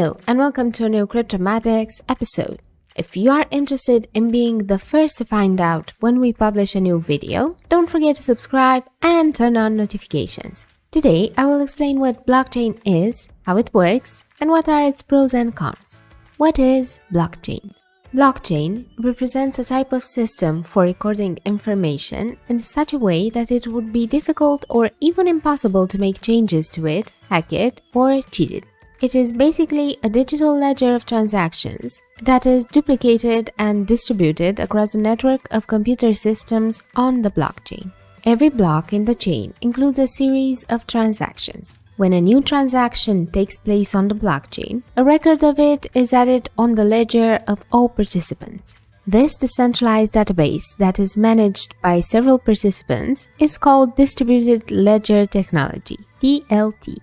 Hello and welcome to a new Cryptomatics episode. If you are interested in being the first to find out when we publish a new video, don't forget to subscribe and turn on notifications. Today I will explain what blockchain is, how it works, and what are its pros and cons. What is blockchain? Blockchain represents a type of system for recording information in such a way that it would be difficult or even impossible to make changes to it, hack it, or cheat it. It is basically a digital ledger of transactions that is duplicated and distributed across a network of computer systems on the blockchain. Every block in the chain includes a series of transactions. When a new transaction takes place on the blockchain, a record of it is added on the ledger of all participants. This decentralized database that is managed by several participants is called Distributed Ledger Technology, DLT.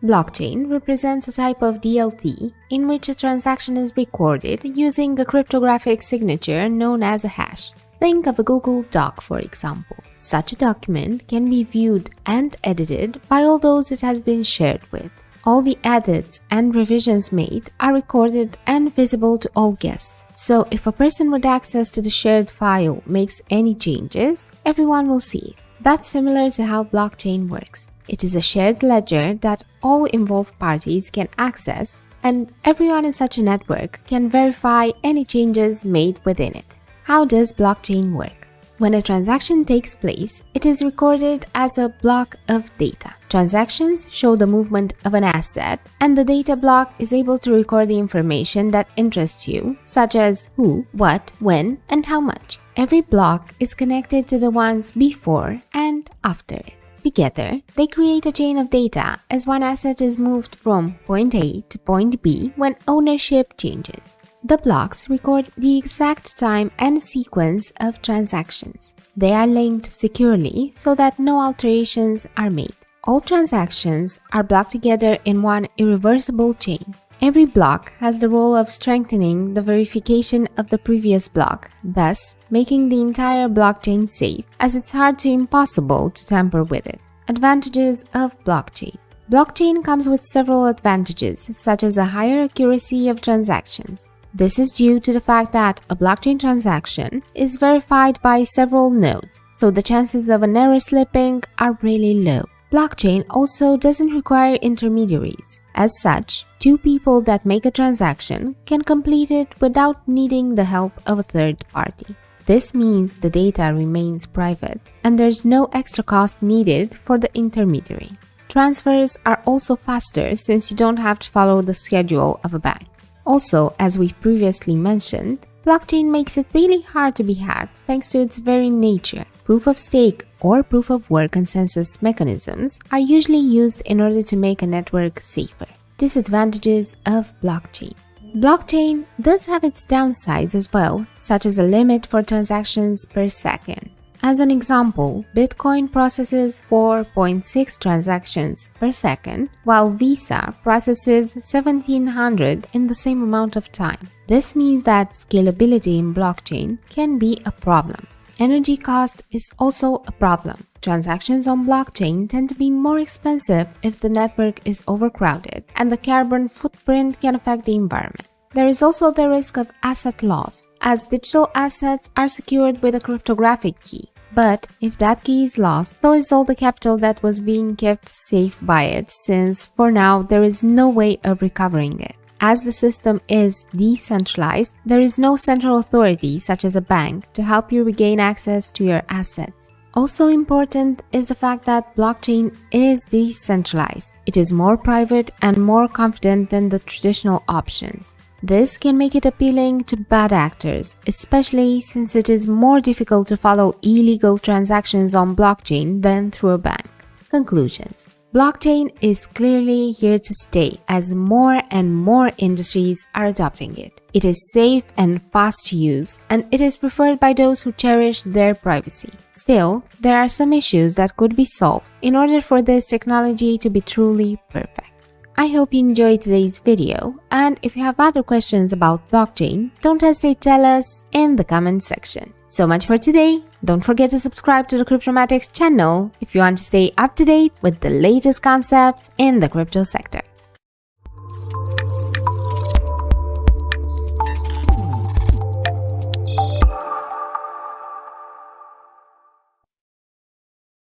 Blockchain represents a type of DLT in which a transaction is recorded using a cryptographic signature known as a hash. Think of a Google Doc, for example. Such a document can be viewed and edited by all those it has been shared with. All the edits and revisions made are recorded and visible to all guests. So if a person with access to the shared file makes any changes, everyone will see it. That's similar to how blockchain works. It is a shared ledger that all involved parties can access, and everyone in such a network can verify any changes made within it. How does blockchain work? When a transaction takes place, it is recorded as a block of data. Transactions show the movement of an asset, and the data block is able to record the information that interests you, such as who, what, when, and how much. Every block is connected to the ones before and after it. Together, they create a chain of data as one asset is moved from point A to point B when ownership changes. The blocks record the exact time and sequence of transactions. They are linked securely so that no alterations are made. All transactions are blocked together in one irreversible chain. Every block has the role of strengthening the verification of the previous block, thus making the entire blockchain safe, as it's hard to impossible to tamper with it. Advantages of blockchain. Blockchain comes with several advantages, such as a higher accuracy of transactions. This is due to the fact that a blockchain transaction is verified by several nodes, so the chances of an error slipping are really low. Blockchain also doesn't require intermediaries. As such, two people that make a transaction can complete it without needing the help of a third party. This means the data remains private and there's no extra cost needed for the intermediary. Transfers are also faster since you don't have to follow the schedule of a bank. Also, as we've previously mentioned, blockchain makes it really hard to be hacked thanks to its very nature. Proof of stake or proof of work consensus mechanisms are usually used in order to make a network safer. Disadvantages of blockchain. Blockchain does have its downsides as well, such as a limit for transactions per second. As an example, Bitcoin processes 4.6 transactions per second, while Visa processes 1700 in the same amount of time. This means that scalability in blockchain can be a problem. Energy cost is also a problem. Transactions on blockchain tend to be more expensive if the network is overcrowded, and the carbon footprint can affect the environment. There is also the risk of asset loss, as digital assets are secured with a cryptographic key. But if that key is lost, so is all the capital that was being kept safe by it, since for now there is no way of recovering it. As the system is decentralized, there is no central authority, such as a bank, to help you regain access to your assets. Also important is the fact that blockchain is decentralized. It is more private and more confident than the traditional options. This can make it appealing to bad actors, especially since it is more difficult to follow illegal transactions on blockchain than through a bank. Conclusions. Blockchain is clearly here to stay as more and more industries are adopting it. It is safe and fast to use, and it is preferred by those who cherish their privacy. Still, there are some issues that could be solved in order for this technology to be truly perfect. I hope you enjoyed today's video, and if you have other questions about blockchain, don't hesitate to tell us in the comment section. So much for today. Don't forget to subscribe to the Cryptomatics channel if you want to stay up to date with the latest concepts in the crypto sector.